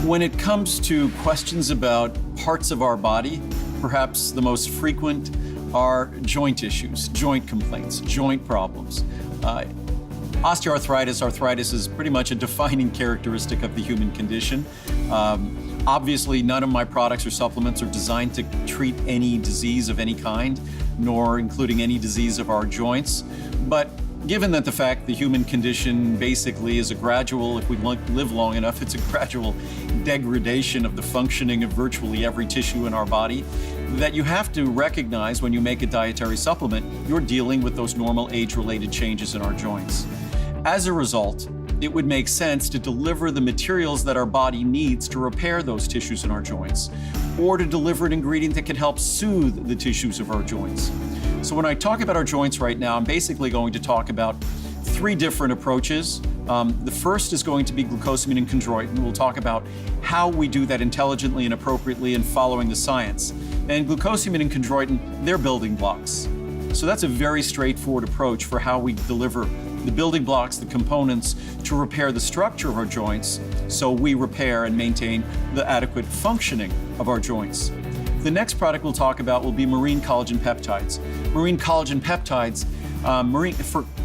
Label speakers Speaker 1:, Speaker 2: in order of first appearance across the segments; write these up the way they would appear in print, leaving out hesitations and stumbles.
Speaker 1: When it comes to questions about parts of our body, perhaps the most frequent are joint issues, joint complaints, joint problems. Osteoarthritis, arthritis is pretty much a defining characteristic of the human condition. Obviously, none of my products or supplements are designed to treat any disease of any kind, nor including any disease of our joints. But given that the fact the human condition basically is a gradual, if we live long enough, it's a gradual degradation of the functioning of virtually every tissue in our body, that you have to recognize when you make a dietary supplement, you're dealing with those normal age-related changes in our joints. As a result, it would make sense to deliver the materials that our body needs to repair those tissues in our joints, or to deliver an ingredient that can help soothe the tissues of our joints. So when I talk about our joints right now, I'm basically going to talk about three different approaches. The first is going to be glucosamine and chondroitin. We'll talk about how we do that intelligently and appropriately and following the science. And glucosamine and chondroitin, they're building blocks. So that's a very straightforward approach for how we deliver the building blocks, the components to repair the structure of our joints, so we repair and maintain the adequate functioning of our joints. The next product we'll talk about will be marine collagen peptides. Marine collagen peptides,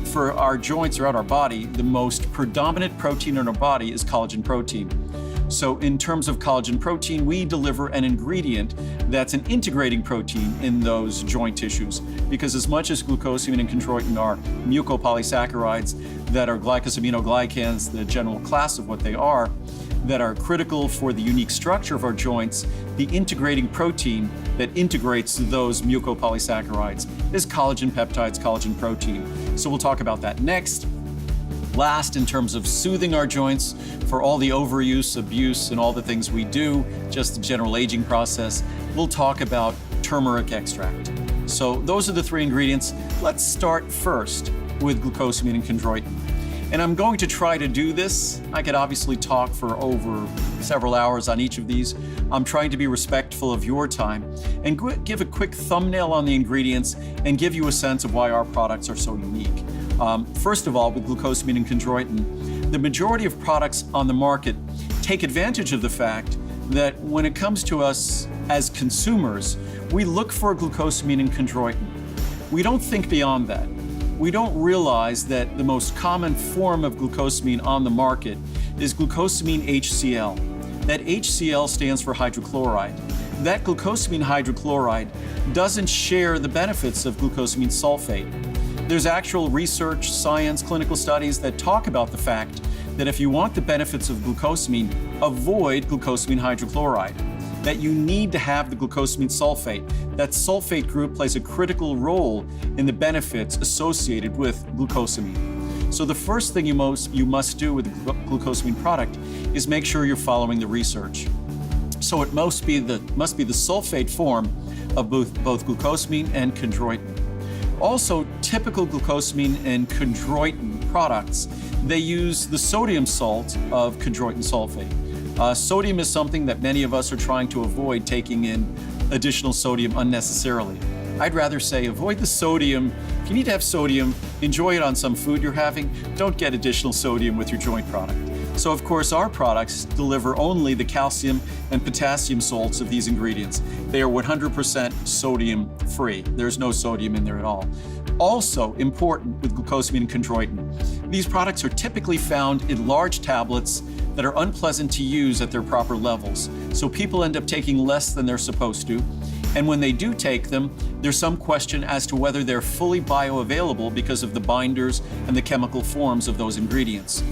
Speaker 1: for our joints throughout our body, the most predominant protein in our body is collagen protein. So in terms of collagen protein, we deliver an ingredient that's an integrating protein in those joint tissues, because as much as glucosamine and chondroitin are mucopolysaccharides that are glycosaminoglycans, the general class of what they are, that are critical for the unique structure of our joints, the integrating protein that integrates those mucopolysaccharides is collagen peptides, collagen protein. So we'll talk about that next. Last, in terms of soothing our joints for all the overuse, abuse, and all the things we do, just the general aging process, we'll talk about turmeric extract. So those are the three ingredients. Let's start first with glucosamine and chondroitin. And I'm going to try to do this. I could obviously talk for over several hours on each of these. I'm trying to be respectful of your time and give a quick thumbnail on the ingredients and give you a sense of why our products are so unique. First of all, with glucosamine and chondroitin, the majority of products on the market take advantage of the fact that when it comes to us as consumers, we look for glucosamine and chondroitin. We don't think beyond that. We don't realize that the most common form of glucosamine on the market is glucosamine HCl. That HCl stands for hydrochloride. That glucosamine hydrochloride doesn't share the benefits of glucosamine sulfate. There's actual research, science, clinical studies that talk about the fact that if you want the benefits of glucosamine, avoid glucosamine hydrochloride. That you need to have the glucosamine sulfate. That sulfate group plays a critical role in the benefits associated with glucosamine. So the first thing you must do with a glucosamine product is make sure you're following the research. So it must be the sulfate form of both glucosamine and chondroitin. Also, typical glucosamine and chondroitin products, they use the sodium salt of chondroitin sulfate. Sodium is something that many of us are trying to avoid taking in additional sodium unnecessarily. I'd rather say avoid the sodium. If you need to have sodium, enjoy it on some food you're having. Don't get additional sodium with your joint product. So of course our products deliver only the calcium and potassium salts of these ingredients. They are 100% sodium free. There's no sodium in there at all. Also important with glucosamine and chondroitin, these products are typically found in large tablets that are unpleasant to use at their proper levels. So people end up taking less than they're supposed to. And when they do take them, there's some question as to whether they're fully bioavailable because of the binders and the chemical forms of those ingredients.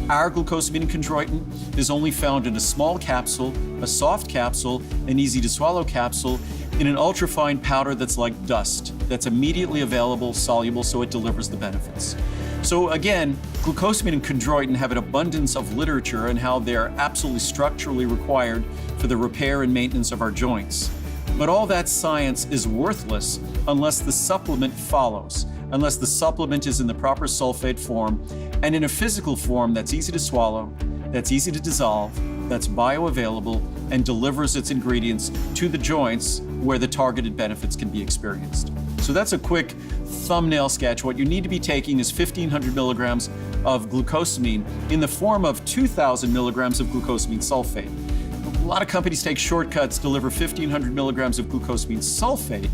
Speaker 1: Our glucosamine and chondroitin is only found in a small capsule, a soft capsule, an easy to swallow capsule, in an ultrafine powder that's like dust, that's immediately available, soluble, so it delivers the benefits. So again, glucosamine and chondroitin have an abundance of literature on how they're absolutely structurally required for the repair and maintenance of our joints. But all that science is worthless unless the supplement follows, unless the supplement is in the proper sulfate form and in a physical form that's easy to swallow, that's easy to dissolve, that's bioavailable, and delivers its ingredients to the joints where the targeted benefits can be experienced. So that's a quick thumbnail sketch. What you need to be taking is 1,500 milligrams of glucosamine in the form of 2,000 milligrams of glucosamine sulfate. lot of companies take shortcuts, deliver 1,500 milligrams of glucosamine sulfate,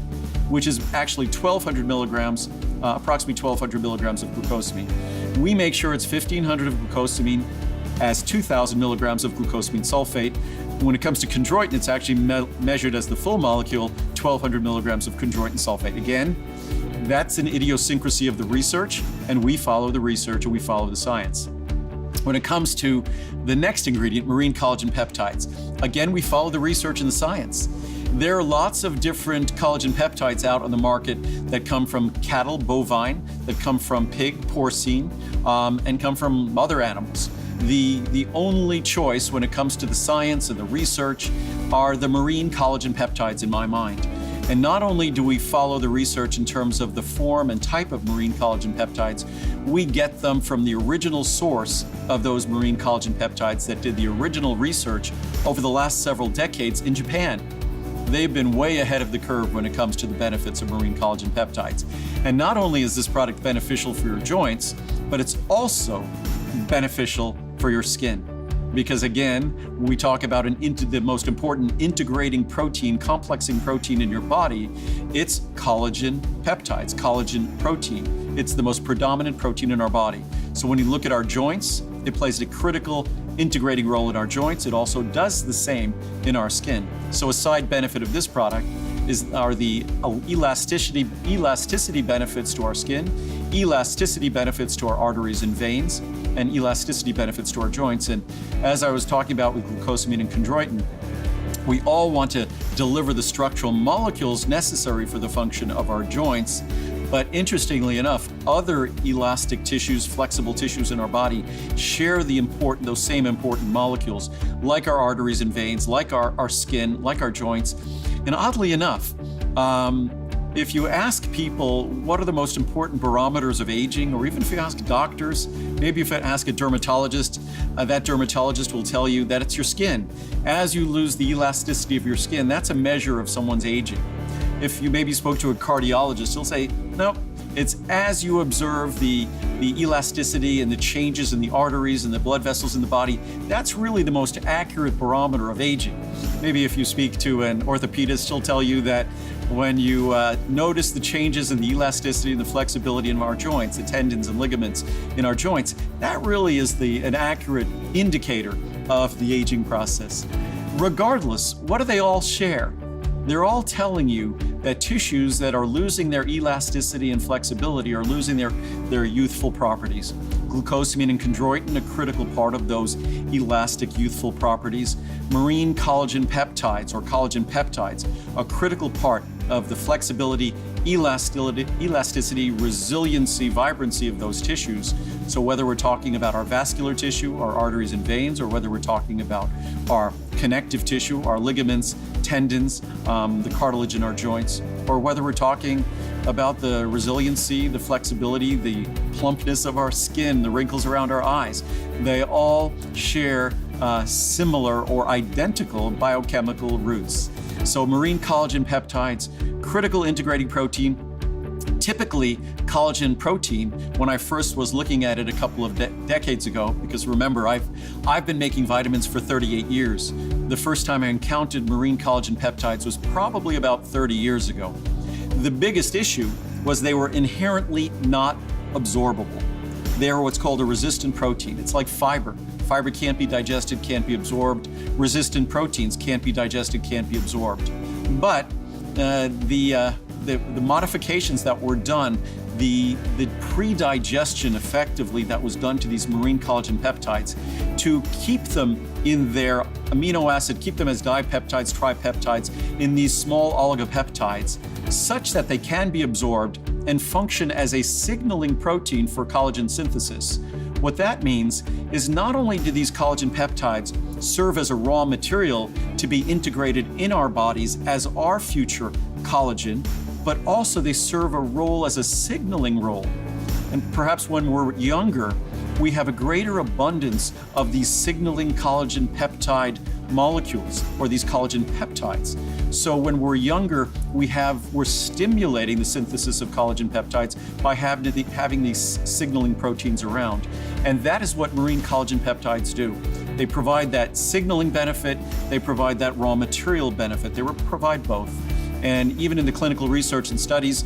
Speaker 1: which is actually 1,200 milligrams, approximately 1,200 milligrams of glucosamine. We make sure it's 1,500 of glucosamine as 2,000 milligrams of glucosamine sulfate. When it comes to chondroitin, it's actually measured as the full molecule, 1,200 milligrams of chondroitin sulfate. Again, that's an idiosyncrasy of the research, and we follow the research and we follow the science. When it comes to the next ingredient, marine collagen peptides, again, we follow the research and the science. There are lots of different collagen peptides out on the market that come from cattle, bovine, that come from pig, porcine, and come from other animals. The only choice when it comes to the science and the research are the marine collagen peptides in my mind. And not only do we follow the research in terms of the form and type of marine collagen peptides, we get them from the original source of those marine collagen peptides that did the original research over the last several decades in Japan. They've been way ahead of the curve when it comes to the benefits of marine collagen peptides. And not only is this product beneficial for your joints, but it's also beneficial for your skin. Because again, we talk about the most important integrating protein, complexing protein in your body, it's collagen peptides, collagen protein. It's the most predominant protein in our body. So when you look at our joints, it plays a critical integrating role in our joints. It also does the same in our skin. So a side benefit of this product are the elasticity benefits to our skin, elasticity benefits to our arteries and veins, and elasticity benefits to our joints. And as I was talking about with glucosamine and chondroitin, we all want to deliver the structural molecules necessary for the function of our joints. But interestingly enough, other elastic tissues, flexible tissues in our body share those same important molecules, like our arteries and veins, like our skin, like our joints. And oddly enough, if you ask people what are the most important barometers of aging, or even if you ask doctors, maybe if you ask a dermatologist, that dermatologist will tell you that it's your skin. As you lose the elasticity of your skin, that's a measure of someone's aging. If you maybe spoke to a cardiologist, he'll say, no, it's as you observe the elasticity and the changes in the arteries and the blood vessels in the body, that's really the most accurate barometer of aging. Maybe if you speak to an orthopedist, he'll tell you that when you notice the changes in the elasticity and the flexibility in our joints, the tendons and ligaments in our joints, that really is an accurate indicator of the aging process. Regardless, what do they all share? They're all telling you that tissues that are losing their elasticity and flexibility are losing their youthful properties. Glucosamine and chondroitin, a critical part of those elastic youthful properties. Marine collagen peptides, or collagen peptides, a critical part of the flexibility, elasticity, resiliency, vibrancy of those tissues. So whether we're talking about our vascular tissue, our arteries and veins, or whether we're talking about our connective tissue, our ligaments, tendons, the cartilage in our joints, or whether we're talking about the resiliency, the flexibility, the plumpness of our skin, the wrinkles around our eyes, they all share similar or identical biochemical roots. So marine collagen peptides, critical integrating protein. Typically, collagen protein, when I first was looking at it a couple of decades ago, because remember, I've been making vitamins for 38 years. The first time I encountered marine collagen peptides was probably about 30 years ago. The biggest issue was they were inherently not absorbable. They are what's called a resistant protein. It's like fiber. Fiber can't be digested, can't be absorbed. Resistant proteins can't be digested, can't be absorbed. But the modifications that were done, the pre-digestion effectively that was done to these marine collagen peptides to keep them in their amino acid, keep them as dipeptides, tripeptides, in these small oligopeptides, such that they can be absorbed and function as a signaling protein for collagen synthesis. What that means is not only do these collagen peptides serve as a raw material to be integrated in our bodies as our future collagen, but also they serve a role as a signaling role. And perhaps when we're younger, we have a greater abundance of these signaling collagen peptide molecules, or these collagen peptides. So when we're younger, we're stimulating the synthesis of collagen peptides by having these signaling proteins around. And that is what marine collagen peptides do. They provide that signaling benefit, they provide that raw material benefit. They provide both. And even in the clinical research and studies,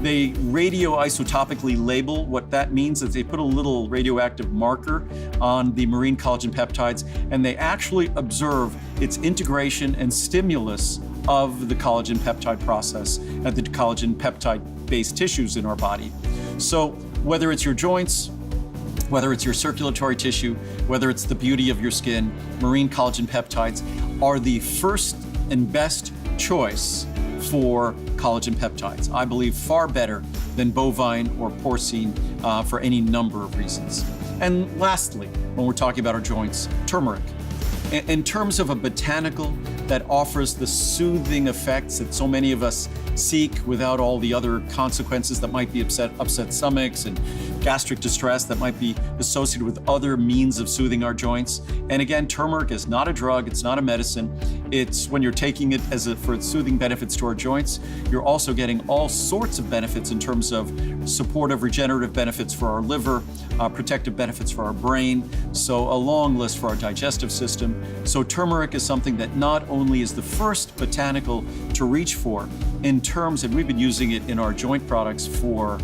Speaker 1: they radioisotopically label. What that means is they put a little radioactive marker on the marine collagen peptides, and they actually observe its integration and stimulus of the collagen peptide process at the collagen peptide-based tissues in our body. So whether it's your joints, whether it's your circulatory tissue, whether it's the beauty of your skin, marine collagen peptides are the first and best choice for collagen peptides. I believe far better than bovine or porcine for any number of reasons. And lastly, when we're talking about our joints, turmeric. In terms of a botanical that offers the soothing effects that so many of us seek without all the other consequences that might be upset stomachs and gastric distress that might be associated with other means of soothing our joints. And again, turmeric is not a drug, it's not a medicine. It's when you're taking it for its soothing benefits to our joints, you're also getting all sorts of benefits in terms of supportive regenerative benefits for our liver, protective benefits for our brain, so a long list for our digestive system. So turmeric is something that not only is the first botanical to reach for in terms, and we've been using it in our joint products for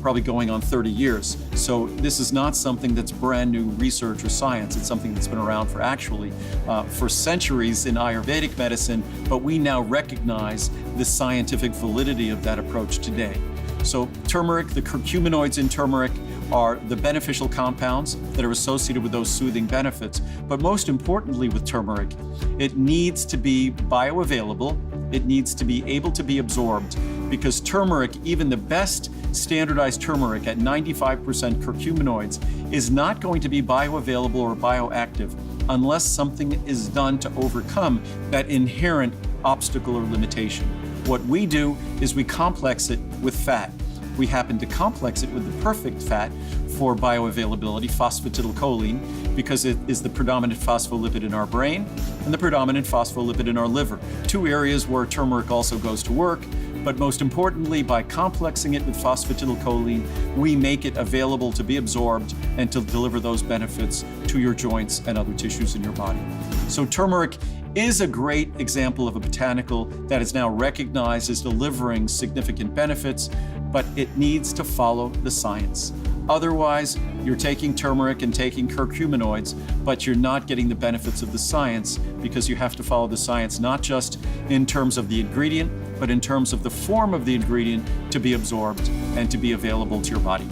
Speaker 1: probably going on 30 years. So this is not something that's brand new research or science. It's something that's been around for centuries in Ayurvedic medicine, but we now recognize the scientific validity of that approach today. So turmeric, the curcuminoids in turmeric are the beneficial compounds that are associated with those soothing benefits. But most importantly with turmeric, it needs to be bioavailable. It needs to be able to be absorbed, because turmeric, even the best standardized turmeric at 95% curcuminoids, is not going to be bioavailable or bioactive unless something is done to overcome that inherent obstacle or limitation. What we do is we complex it with fat. We happen to complex it with the perfect fat for bioavailability, phosphatidylcholine, because it is the predominant phospholipid in our brain and the predominant phospholipid in our liver. Two areas where turmeric also goes to work, but most importantly, by complexing it with phosphatidylcholine, we make it available to be absorbed and to deliver those benefits to your joints and other tissues in your body. So turmeric is a great example of a botanical that is now recognized as delivering significant benefits, but it needs to follow the science. Otherwise, you're taking turmeric and taking curcuminoids, but you're not getting the benefits of the science, because you have to follow the science not just in terms of the ingredient, but in terms of the form of the ingredient to be absorbed and to be available to your body.